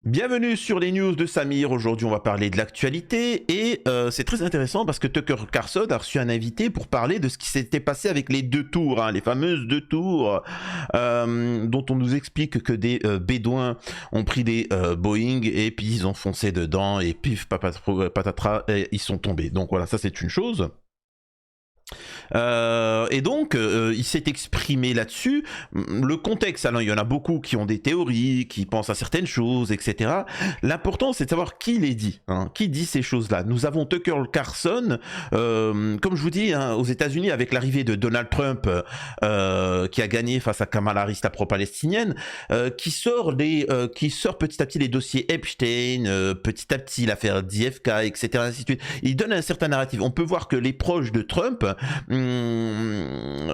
Bienvenue sur les news de Samir. Aujourd'hui, on va parler de l'actualité et c'est très intéressant parce que Tucker Carlson a reçu un invité pour parler de ce qui s'était passé avec les deux tours, hein, les fameuses deux tours dont on nous explique que des bédouins ont pris des Boeing et puis ils ont foncé dedans et pif, patatras, et ils sont tombés. Donc voilà, ça c'est une chose. Et donc, il s'est exprimé là-dessus. Le contexte, alors il y en a beaucoup qui ont des théories, qui pensent à certaines choses, etc. L'important, c'est de savoir qui les dit, hein, qui dit ces choses-là. Nous avons Tucker Carlson, comme je vous dis, hein, aux États-Unis, avec l'arrivée de Donald Trump, qui a gagné face à Kamala Harris, la pro-palestinienne, qui sort petit à petit les dossiers Epstein, petit à petit l'affaire JFK, etc., ainsi de suite. Il donne un certain narratif. On peut voir que les proches de Trump,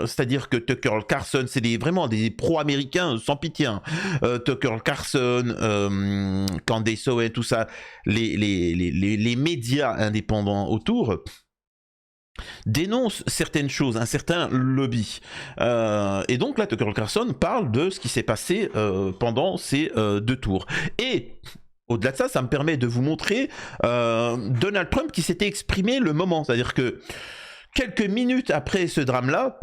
c'est-à-dire que Tucker Carlson, c'est vraiment des pro-américains sans pitié. Hein. Tucker Carlson, Candace Owens, tout ça, les médias indépendants autour dénoncent certaines choses, un certain lobby. Et donc là, Tucker Carlson parle de ce qui s'est passé pendant ces deux tours. Et au-delà de ça, ça me permet de vous montrer Donald Trump qui s'était exprimé le moment. C'est-à-dire que quelques minutes après ce drame-là,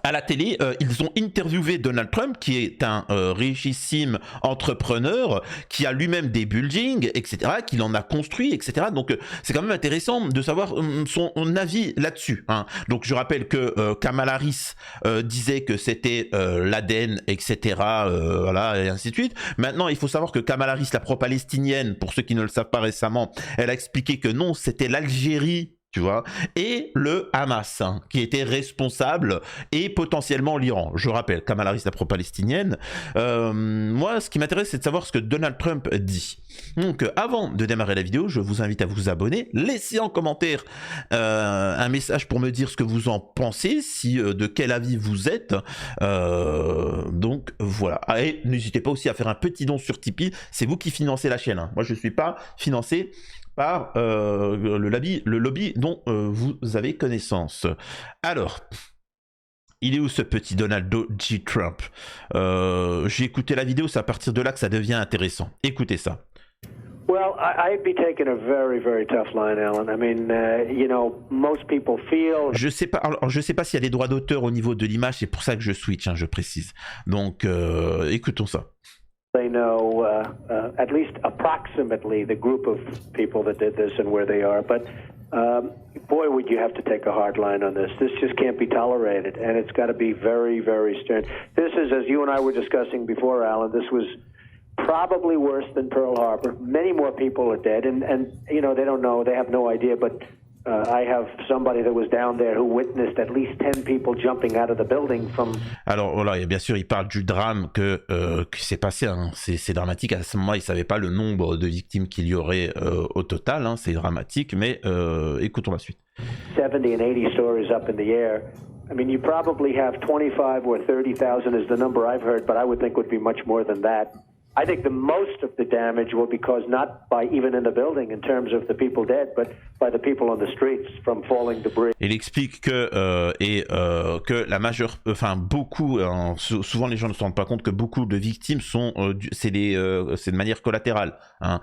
à la télé, ils ont interviewé Donald Trump, qui est un richissime entrepreneur, qui a lui-même des buildings, etc., qu'il en a construit, etc. Donc c'est quand même intéressant de savoir son avis là-dessus. Hein. Donc je rappelle que Kamala Harris disait que c'était l'Aden, etc., voilà, et ainsi de suite. Maintenant, il faut savoir que Kamala Harris, la pro-palestinienne, pour ceux qui ne le savent pas récemment, elle a expliqué que non, c'était l'Algérie, tu vois, et le Hamas, hein, qui était responsable, et potentiellement l'Iran. Je rappelle, Kamala Harris, la pro-palestinienne. Moi, ce qui m'intéresse, c'est de savoir ce que Donald Trump dit. Donc, avant de démarrer la vidéo, je vous invite à vous abonner. Laissez en commentaire un message pour me dire ce que vous en pensez, de quel avis vous êtes. Donc, voilà. Et n'hésitez pas aussi à faire un petit don sur Tipeee. C'est vous qui financez la chaîne. Hein. Moi, je ne suis pas financé par le lobby dont vous avez connaissance. Alors, il est où ce petit Donald J. Trump? J'ai écouté la vidéo, c'est à partir de là que ça devient intéressant. Écoutez ça. Well, I'd be taking a very, very tough line, Alan. I mean, you know, most people feel. Je sais pas. Alors, je sais pas s'il y a des droits d'auteur au niveau de l'image. C'est pour ça que je switch, hein, je précise. Donc, écoutons ça. They know at least approximately the group of people that did this and where they are. But boy, would you have to take a hard line on this. This just can't be tolerated, and it's got to be very, very stern. This is, as you and I were discussing before, Alan, this was probably worse than Pearl Harbor. Many more people are dead, and you know, they don't know, they have no idea, but I have somebody that was down there who witnessed at least 10 people jumping out of the building from. Alors voilà, et bien sûr, il parle du drame qui s'est passé. Hein. C'est dramatique. À ce moment, il savait pas le nombre de victimes qu'il y aurait au total. Hein. C'est dramatique, mais écoutons la suite. 70 and 80 stories up in the air. I mean, you probably have 25 or 30,000 is the number I've heard, but I would think would be much more than that. I think the most of the damage will be caused not by even in the building in terms of the people dead, but by the people on the streets from falling debris. Il explique que beaucoup, souvent les gens ne se rendent pas compte que beaucoup de victimes sont, c'est de manière collatérale. Hein.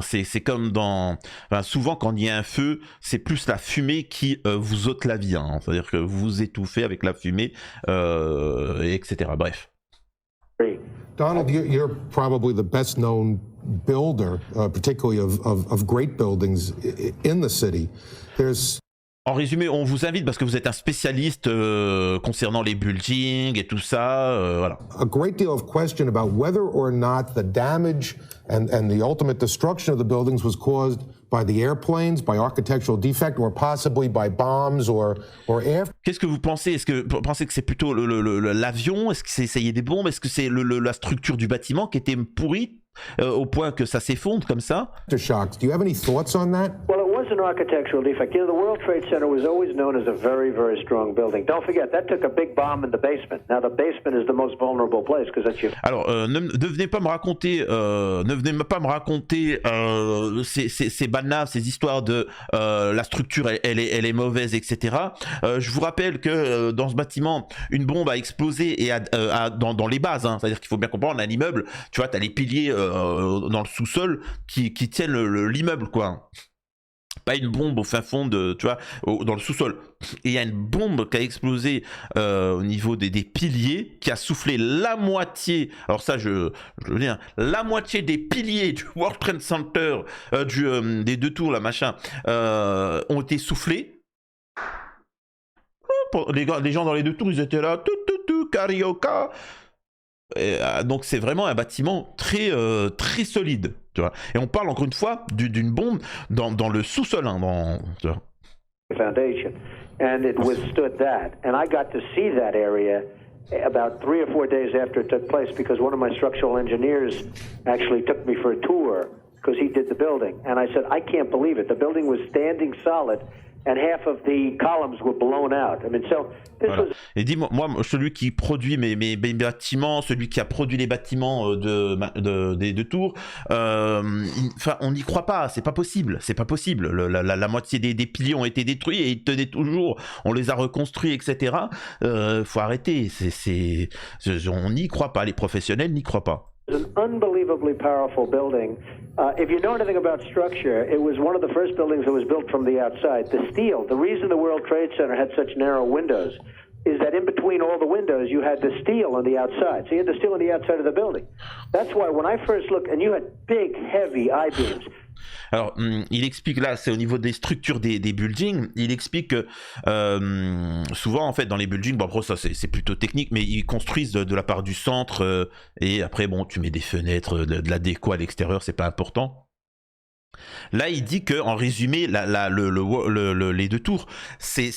C'est comme souvent quand il y a un feu, c'est plus la fumée qui vous ôte la vie. Hein. C'est-à-dire que vous vous étouffez avec la fumée, etc. Bref. Donald, you're probably the best known builder, particularly of great buildings in the city. En résumé, on vous invite parce que vous êtes un spécialiste concernant les buildings et tout ça, voilà. A great deal of question about whether or not the damage and the ultimate destruction of the buildings was caused by the airplanes, by architectural defect, or possibly by bombs or air. Qu'est-ce que vous pensez? Est-ce que vous pensez que c'est plutôt l'avion? Est-ce que c'est essayer des bombes? Est-ce que c'est la structure du bâtiment qui était pourrie au point que ça s'effondre comme ça? Shocks. Do you have any thoughts on that? Well, it was was an architectural defect. You know, the World Trade Center was always known as a very, very strong building. Don't forget, that took a big bomb in the basement. Now, the basement is the most vulnerable place because that's your... Alors, ne venez pas me raconter, ces bannaves, ces histoires de la structure, elle est mauvaise, etc. Je vous rappelle que dans ce bâtiment, une bombe a explosé et dans les bases. Hein, c'est-à-dire qu'il faut bien comprendre, un immeuble, tu vois, t'as les piliers dans le sous-sol qui tiennent l'immeuble, quoi. Pas une bombe au fin fond tu vois, dans le sous-sol. Et il y a une bombe qui a explosé au niveau des piliers, qui a soufflé la moitié. Alors ça, je veux dire, la moitié des piliers du World Trade Center, des deux tours, là, machin, ont été soufflés. Les gens dans les deux tours, ils étaient là, tout, carioca. Donc c'est vraiment un bâtiment très solide, tu vois. Et on parle encore une fois d'une bombe dans le sous-sol, hein, tu vois. Foundation, and it withstood that. And I got to see that area about 3 or 4 days after it took place because one of my structural engineers actually took me for a tour because he did the building. And I said, I can't believe it. The building was standing solid. And half of the columns were blown out. I mean, so this voilà. was... Et dis-moi, moi, celui qui produit mes bâtiments, celui qui a produit les bâtiments des deux tours, enfin, on n'y croit pas, c'est pas possible, c'est pas possible. La moitié des piliers ont été détruits et ils tenaient toujours, on les a reconstruits, etc. Faut arrêter, on n'y croit pas, les professionnels n'y croient pas. It was an unbelievably powerful building. If you know anything about structure, it was one of the first buildings that was built from the outside. The steel, the reason the World Trade Center had such narrow windows is that in between all the windows, you had the steel on the outside. So you had the steel on the outside of the building. That's why when I first looked, and you had big, heavy I-beams. Alors, il explique là, c'est au niveau des structures des buildings, il explique que souvent, en fait, dans les buildings, bon, après ça c'est plutôt technique, mais ils construisent de la part du centre et après, bon, tu mets des fenêtres, de la déco à l'extérieur, c'est pas important. Là, il dit que, en résumé, les deux tours, c'est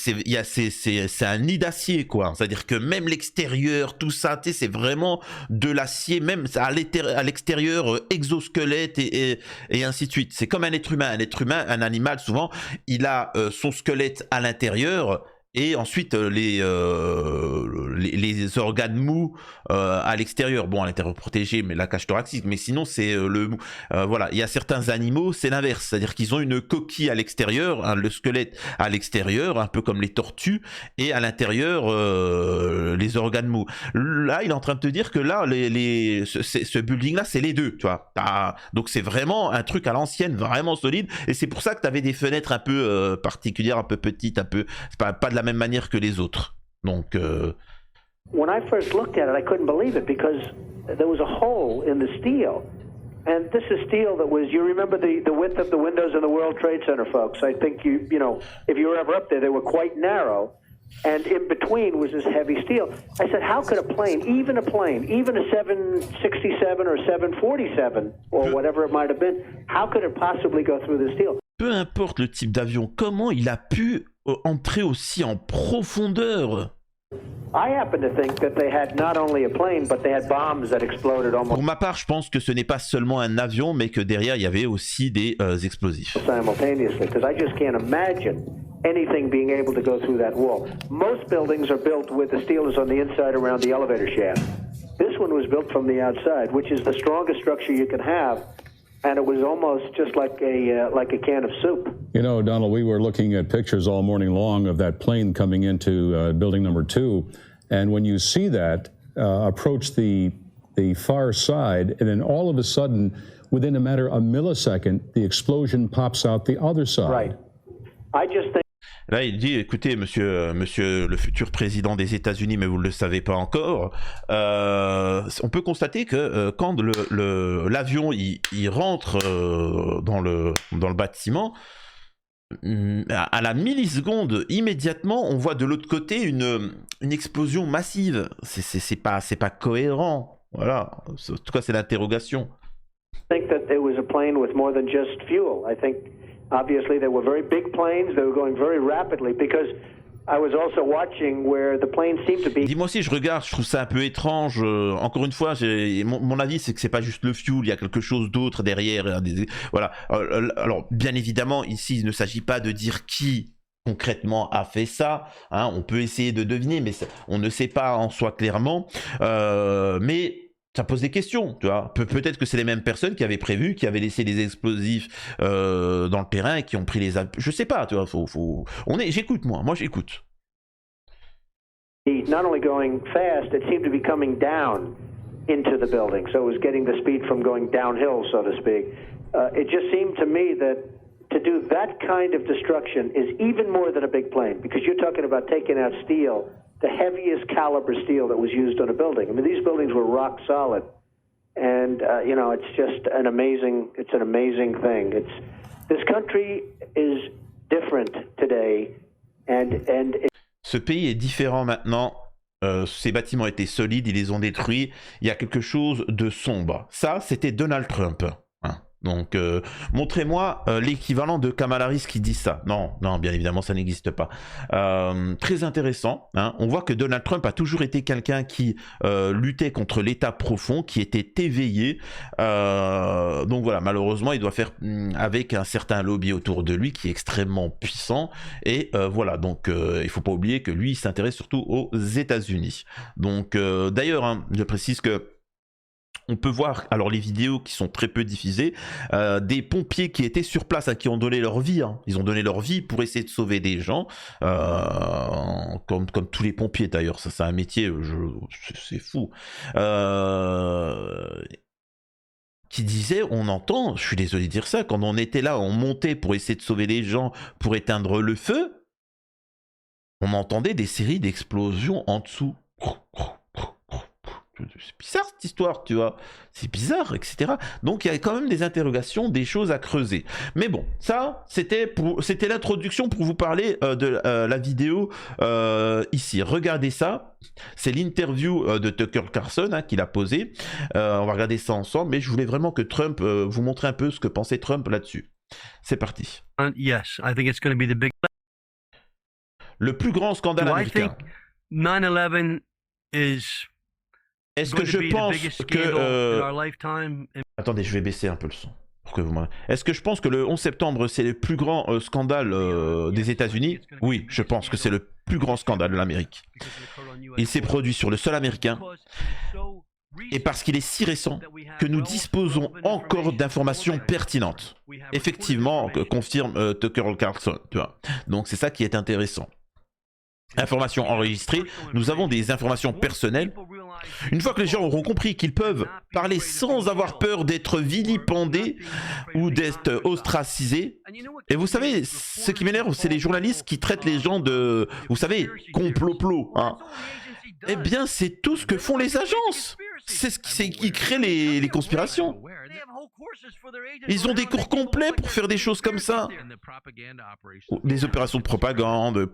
un nid d'acier, quoi. C'est-à-dire que même l'extérieur, tout ça, tu sais, c'est vraiment de l'acier, même à l'extérieur, exosquelette et ainsi de suite. C'est comme un être humain. Un être humain, un animal, souvent, il a son squelette à l'intérieur. Et ensuite les organes mous à l'extérieur, bon à l'intérieur protégé, mais la cage thoracique, mais sinon c'est le mou. Voilà, il y a certains animaux, c'est l'inverse, c'est-à-dire qu'ils ont une coquille à l'extérieur, hein, le squelette à l'extérieur, un peu comme les tortues, et à l'intérieur les organes mous. Là, il est en train de te dire que là, ce building-là, c'est les deux, tu vois. Donc c'est vraiment un truc à l'ancienne, vraiment solide, et c'est pour ça que tu avais des fenêtres un peu particulières, un peu petites, un peu, c'est pas de la même manière que les autres. Donc When I first looked at it, I couldn't believe it because there was a hole in the steel. And this is steel that was, you remember the width of the windows in the World Trade Center, folks. I think you know, if you were ever up there, they were quite narrow. And in between was this heavy steel. I said, how could a plane, even a 767 or 747 or whatever it might have been, how could it possibly go through the steel? Peu importe le type d'avion, comment il a pu entrer aussi en profondeur? I happen to think that they had not only a plane, but they had bombs that exploded almost. Pour ma part, je pense que ce n'est pas seulement un avion, mais que derrière il y avait aussi des explosifs. Simultaneously, because I just can't imagine anything being able to go through that wall. Most buildings are built with the steel is on the inside around the elevator shaft. This one was built from the outside, which is the strongest structure you can have. And it was almost just like a can of soup. You know, Donald, we were looking at pictures all morning long of that plane coming into building number 2. And when you see that approach the far side, and then all of a sudden, within a matter of a millisecond, the explosion pops out the other side. Right. I just think. Là, il dit, écoutez, monsieur le futur président des États-Unis, mais vous ne le savez pas encore, on peut constater que quand l'avion il rentre dans le bâtiment, à la milliseconde, immédiatement, on voit de l'autre côté une explosion massive. C'est pas cohérent. Voilà. En tout cas, c'est l'interrogation. I think that it was a plane with more than just fuel. I think obviously they were very big planes. They were going very rapidly because I was also watching where the plane seemed to be. Dis-moi aussi, je regarde, je trouve ça un peu étrange. Encore une fois, mon avis, c'est que c'est pas juste le fuel, il y a quelque chose d'autre derrière. Voilà. Alors, bien évidemment, ici, il ne s'agit pas de dire qui concrètement a fait ça. Hein, on peut essayer de deviner, mais on ne sait pas en soi clairement. Mais ça pose des questions, tu vois. Peut-être que c'est les mêmes personnes qui avaient prévu, qui avaient laissé des explosifs dans le terrain et qui ont pris les... Je sais pas, tu vois. J'écoute, moi j'écoute. Not only going fast, it seemed to be coming down into the building. So it was getting the speed from going downhill, so to speak. It just seemed to me that to do that kind of destruction is even more than a big plane, because you're talking about taking out steel, the heaviest caliber steel that was used on a building. I mean, these buildings were rock solid, and you know, it's just an amazing thing. This country is different today, and ce pays est différent maintenant. Ces bâtiments étaient solides, ils les ont détruits. Il y a quelque chose de sombre. Ça, c'était Donald Trump. Hein. Donc, montrez-moi l'équivalent de Kamala Harris qui dit ça. Non, bien évidemment, ça n'existe pas. Très intéressant. Hein. On voit que Donald Trump a toujours été quelqu'un qui luttait contre l'État profond, qui était éveillé. Donc voilà, malheureusement, il doit faire avec un certain lobby autour de lui qui est extrêmement puissant. Et voilà, donc il ne faut pas oublier que lui, il s'intéresse surtout aux États-Unis. Donc d'ailleurs, hein, je précise que on peut voir, alors les vidéos qui sont très peu diffusées, des pompiers qui étaient sur place, hein, qui ont donné leur vie. Hein. Ils ont donné leur vie pour essayer de sauver des gens, comme tous les pompiers d'ailleurs. Ça, c'est un métier, c'est fou. Qui disait, on entend, je suis désolé de dire ça, quand on était là, on montait pour essayer de sauver les gens, pour éteindre le feu, on entendait des séries d'explosions en dessous. C'est bizarre cette histoire, tu vois. C'est bizarre, etc. Donc il y a quand même des interrogations, des choses à creuser. Mais bon, ça, c'était l'introduction pour vous parler de la vidéo ici. Regardez ça. C'est l'interview de Tucker Carlson hein, qu'il a posée. On va regarder ça ensemble, mais je voulais vraiment que Trump vous montre un peu ce que pensait Trump là-dessus. C'est parti. Yes, I think it's going to be the big... Le plus grand scandale américain. 9/11 is... Est-ce que je pense que... Attendez, je vais baisser un peu le son. Pour que vous... Est-ce que je pense que le 11 septembre, c'est le plus grand scandale des États-Unis? Oui, je pense que c'est le plus grand scandale de l'Amérique. Il s'est produit sur le sol américain. Et parce qu'il est si récent que nous disposons encore d'informations pertinentes. Effectivement, confirme Tucker Carlson. Tu vois. Donc c'est ça qui est intéressant. Informations enregistrées, nous avons des informations personnelles. Une fois que les gens auront compris qu'ils peuvent parler sans avoir peur d'être vilipendés ou d'être ostracisés. Et vous savez, ce qui m'énerve, c'est les journalistes qui traitent les gens de, vous savez, complot-plot. Hein. Eh bien, c'est tout ce que font les agences. C'est ce qui crée les conspirations. Ils ont des cours complets pour faire des choses comme ça. Des opérations de propagande.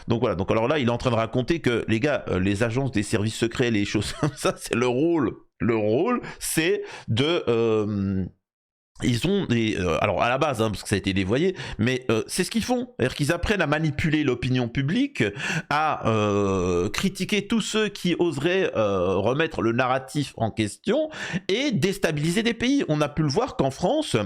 Donc voilà, donc alors là, il est en train de raconter que, les gars, les agences des services secrets, les choses comme ça, c'est le rôle. Le rôle, c'est de... ils ont des... alors à la base, hein, parce que ça a été dévoyé, mais c'est ce qu'ils font. C'est-à-dire qu'ils apprennent à manipuler l'opinion publique, à critiquer tous ceux qui oseraient remettre le narratif en question et déstabiliser des pays. On a pu le voir qu'en France,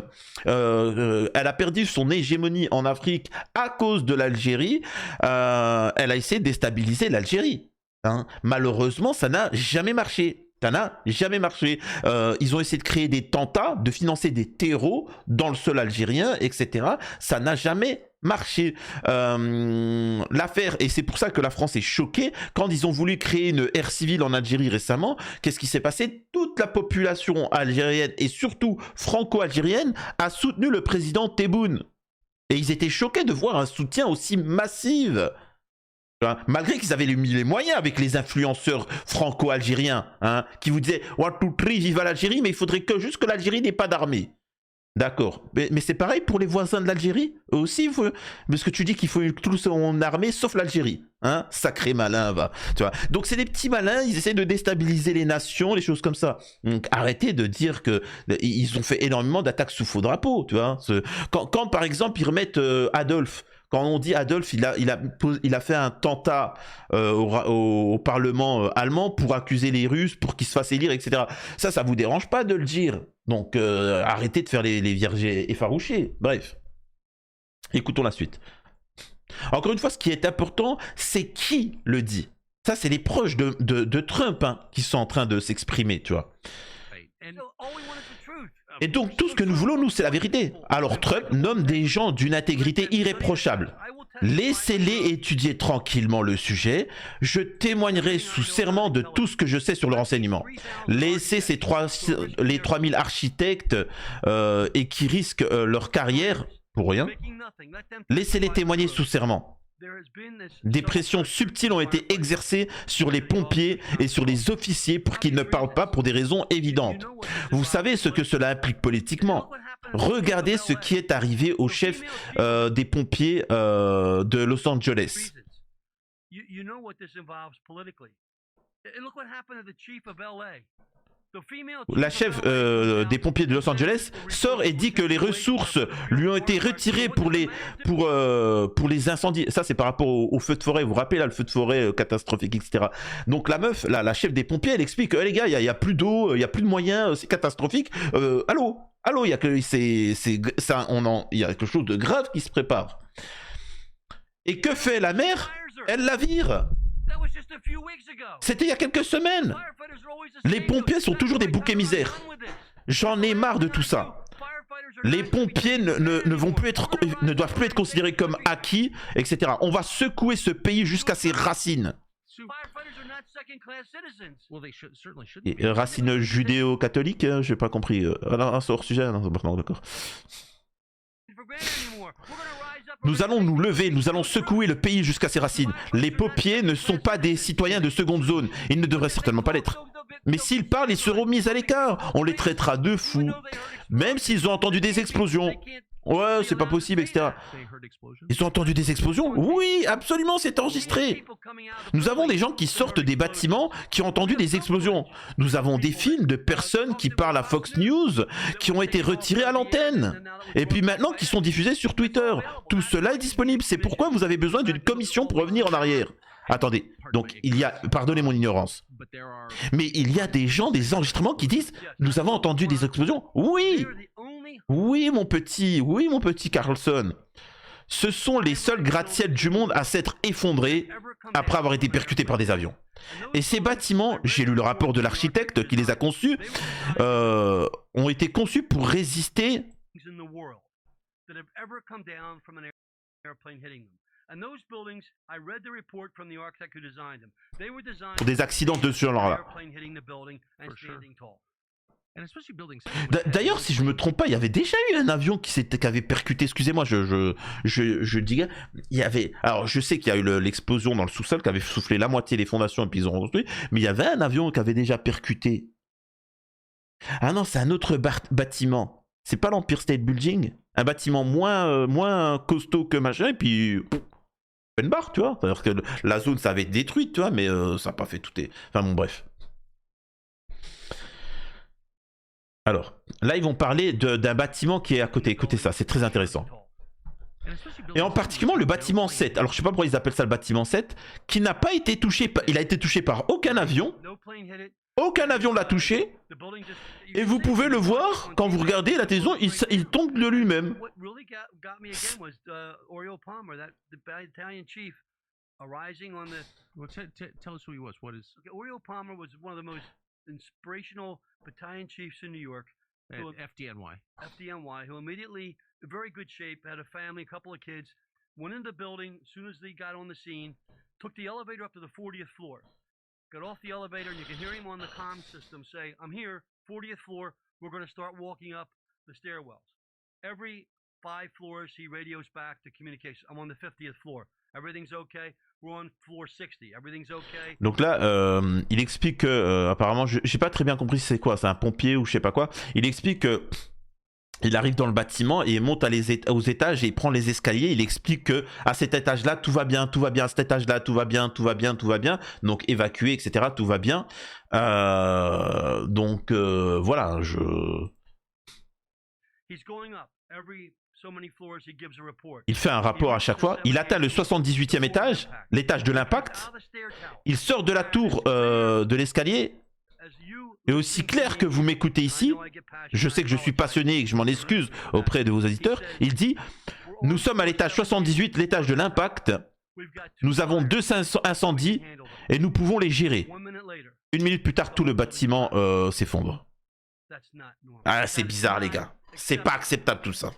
elle a perdu son hégémonie en Afrique à cause de l'Algérie. Elle a essayé de déstabiliser l'Algérie. Hein. Malheureusement, ça n'a jamais marché. Ça n'a jamais marché. Ils ont essayé de créer des tentats, de financer des terreaux dans le sol algérien, etc. Ça n'a jamais marché. L'affaire, et c'est pour ça que la France est choquée, quand ils ont voulu créer une ère civile en Algérie récemment, qu'est-ce qui s'est passé? Toute la population algérienne, et surtout franco-algérienne, a soutenu le président Tebboune. Et ils étaient choqués de voir un soutien aussi massif. Malgré qu'ils avaient mis les moyens avec les influenceurs franco-algériens, hein, qui vous disaient « One, two, three, vive l'Algérie, mais il faudrait que juste que l'Algérie n'ait pas d'armée. » D'accord. Mais c'est pareil pour les voisins de l'Algérie? Eux aussi, parce que tu dis qu'il faut tout son armée sauf l'Algérie. Hein? Sacré malin, va. Tu vois. Donc c'est des petits malins, ils essaient de déstabiliser les nations, les choses comme ça. Donc arrêtez de dire qu'ils ont fait énormément d'attaques sous faux drapeau. Tu vois. Quand par exemple ils remettent Adolphe, Quand on dit Adolf, il a fait un tentat au Parlement allemand pour accuser les Russes, pour qu'ils se fassent élire, etc. Ça vous dérange pas de le dire. Donc arrêtez de faire les vierges effarouchés. Bref. Écoutons la suite. Encore une fois, ce qui est important, c'est qui le dit. Ça, c'est les proches de Trump hein, qui sont en train de s'exprimer, tu vois. Et donc, tout ce que nous voulons, nous, c'est la vérité. Alors, Trump nomme des gens d'une intégrité irréprochable. Laissez-les étudier tranquillement le sujet. Je témoignerai sous serment de tout ce que je sais sur le renseignement. Laissez les 3000 architectes et qui risquent leur carrière pour rien. Laissez-les témoigner sous serment. Des pressions subtiles ont été exercées sur les pompiers et sur les officiers pour qu'ils ne parlent pas pour des raisons évidentes. Vous savez ce que cela implique politiquement. Regardez ce qui est arrivé au chef des pompiers de Los Angeles. La chef des pompiers de Los Angeles sort et dit que les ressources lui ont été retirées pour les incendies. Ça, c'est par rapport au feu de forêt. Vous vous rappelez, là, le feu de forêt catastrophique, etc. Donc, la meuf, la chef des pompiers, elle explique les gars, il y a plus d'eau, il n'y a plus de moyens, c'est catastrophique. Allô, il y a quelque chose de grave qui se prépare. Et que fait la mère? Elle la vire. C'était il y a quelques semaines. Les pompiers sont toujours des boucs émissaires. J'en ai marre de tout ça. Les pompiers ne doivent plus être considérés comme acquis, etc. On va secouer ce pays jusqu'à ses racines. Et racines judéo-catholiques, j'ai pas compris. Non, c'est hors sujet. Non, d'accord. Nous allons nous lever, nous allons secouer le pays jusqu'à ses racines. Les pompiers ne sont pas des citoyens de seconde zone. Ils ne devraient certainement pas l'être. Mais s'ils parlent, ils seront mis à l'écart. On les traitera de fous. Même s'ils ont entendu des explosions. Ouais, c'est pas possible, etc. Ils ont entendu des explosions? Oui, absolument, c'est enregistré. Nous avons des gens qui sortent des bâtiments qui ont entendu des explosions. Nous avons des films de personnes qui parlent à Fox News, qui ont été retirés à l'antenne. Et puis maintenant, qui sont diffusés sur Twitter. Tout cela est disponible. C'est pourquoi vous avez besoin d'une commission pour revenir en arrière. Attendez, donc pardonnez mon ignorance, mais il y a des gens, des enregistrements qui disent « Nous avons entendu des explosions ». Oui, mon petit Carlson. Ce sont les seuls gratte-ciel du monde à s'être effondrés après avoir été percutés par des avions. Et ces bâtiments, j'ai lu le rapport de l'architecte qui les a conçus, ont été conçus pour résister pour des accidents de ce genre-là. D'ailleurs, si je me trompe pas, il y avait déjà eu un avion qui avait percuté. Excusez-moi, je dis. Il y avait. Alors, je sais qu'il y a eu l'explosion dans le sous-sol qui avait soufflé la moitié des fondations et puis ils ont reconstruit. Mais il y avait un avion qui avait déjà percuté. Ah non, c'est un autre bâtiment. C'est pas l'Empire State Building. Un bâtiment moins costaud que machin et puis. Une barre, tu vois. C'est-à-dire que la zone, ça avait été détruite, tu vois, mais ça n'a pas fait tout. Enfin bon, bref. Alors, là, ils vont parler d'un bâtiment qui est à côté. Écoutez ça, c'est très intéressant. Et en particulier le bâtiment 7. Alors, je sais pas pourquoi ils appellent ça le bâtiment 7, qui n'a pas été touché. Il a été touché par aucun avion. Aucun avion l'a touché. Et vous pouvez le voir, quand vous regardez la télévision, il tombe de lui-même. Inspirational battalion chiefs in New York. FDNY, who immediately, in very good shape, had a family, a couple of kids, went into the building as soon as they got on the scene, took the elevator up to the 40th floor, got off the elevator, and you can hear him on the comm system say, I'm here, 40th floor, we're going to start walking up the stairwells. Every 5 floors, he radios back to communication. I'm on the 50th floor. Everything's okay. We're on floor 60. Everything's okay. Donc là, il explique que, apparemment, j'ai pas très bien compris c'est quoi, c'est un pompier ou je sais pas quoi. Il explique que il arrive dans le bâtiment et il monte aux étages et il prend les escaliers. Il explique que à cet étage-là, tout va bien, à cet étage-là, tout va bien. Donc évacué, etc. Tout va bien. Donc voilà, He's going up every Il fait un rapport à chaque fois. Il atteint le 78e étage, l'étage de l'impact. Il sort de la tour de l'escalier. Et aussi clair que vous m'écoutez ici, je sais que je suis passionné et que je m'en excuse auprès de vos auditeurs, il dit « Nous sommes à l'étage 78, l'étage de l'impact. Nous avons 2 incendies et nous pouvons les gérer. » 1 minute plus tard, tout le bâtiment s'effondre. Ah, c'est bizarre, les gars. C'est pas acceptable tout ça.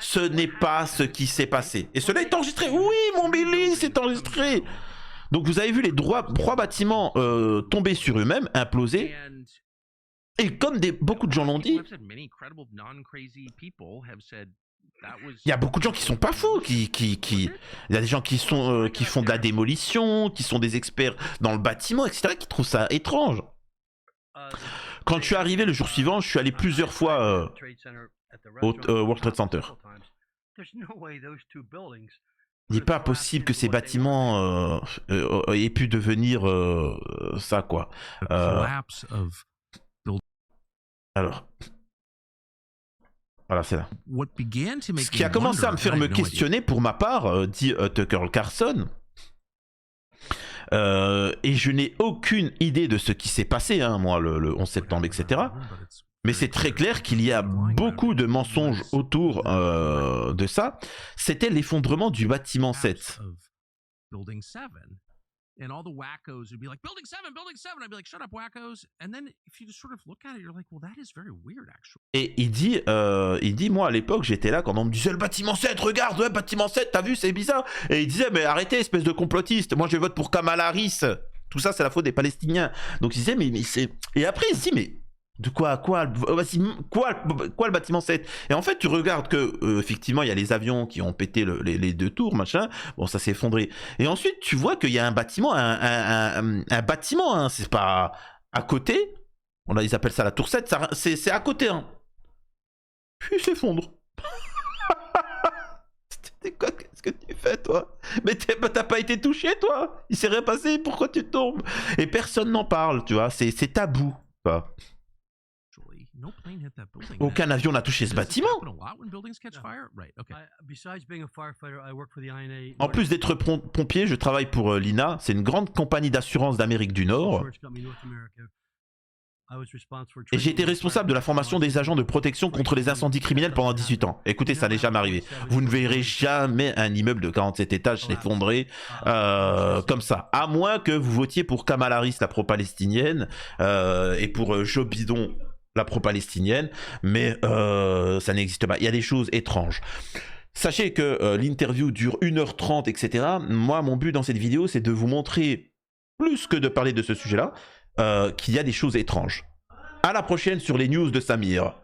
Ce n'est pas ce qui s'est passé. Et cela est enregistré. Oui, mon Billy, c'est enregistré. Donc vous avez vu les 3 bâtiments tomber sur eux-mêmes, imploser. Et comme beaucoup de gens l'ont dit, il y a beaucoup de gens qui sont pas fous, il y a des gens qui font de la démolition, qui sont des experts dans le bâtiment, etc., qui trouvent ça étrange. Quand je suis arrivé le jour suivant, je suis allé plusieurs fois au World Trade Center. Il n'est pas possible que ces bâtiments aient pu devenir ça, quoi. Alors, voilà, c'est là. Ce qui a commencé à me faire me questionner, pour ma part, dit Tucker Carlson, et je n'ai aucune idée de ce qui s'est passé, hein, moi, le 11 septembre, etc. Mais c'est très clair qu'il y a beaucoup de mensonges autour de ça. C'était l'effondrement du bâtiment 7. And all the wackos would be like, building 7, I'd be like, shut up, wackos. And then if you just sort of look at it, you're like, well, that is very weird, actually. Et il dit, moi, à l'époque, j'étais là quand on me disait, le bâtiment 7, regarde, ouais, bâtiment 7, t'as vu, c'est bizarre. Et il disait, mais arrêtez, espèce de complotiste, moi, je vote pour Kamala Harris. Tout ça, c'est la faute des Palestiniens. Donc, il disait, mais c'est... Et après, il se dit, mais... De quoi le bâtiment 7? Et en fait, tu regardes que, effectivement, il y a les avions qui ont pété les 2 tours, machin. Bon, ça s'est effondré. Et ensuite, tu vois qu'il y a un bâtiment, un bâtiment, hein, c'est pas à côté. Là, ils appellent ça la tour 7, c'est à côté, hein. Puis il s'effondre. Qu'est-ce que tu fais, toi? Mais t'as pas été touché, toi? Il s'est rien passé, pourquoi tu tombes? Et personne n'en parle, tu vois, c'est tabou, quoi. Aucun avion n'a touché ce bâtiment. En plus d'être pompier, je travaille pour l'INA. C'est une grande compagnie d'assurance d'Amérique du Nord. Et j'ai été responsable de la formation des agents de protection contre les incendies criminels pendant 18 ans. Écoutez, ça n'est jamais arrivé. Vous ne verrez jamais un immeuble de 47 étages s'effondrer comme ça. À moins que vous votiez pour Kamala Harris, la pro-palestinienne, et pour Joe Biden, la pro-palestinienne, mais ça n'existe pas. Il y a des choses étranges. Sachez que l'interview dure 1h30, etc. Moi, mon but dans cette vidéo, c'est de vous montrer, plus que de parler de ce sujet-là, qu'il y a des choses étranges. À la prochaine sur les news de Samir.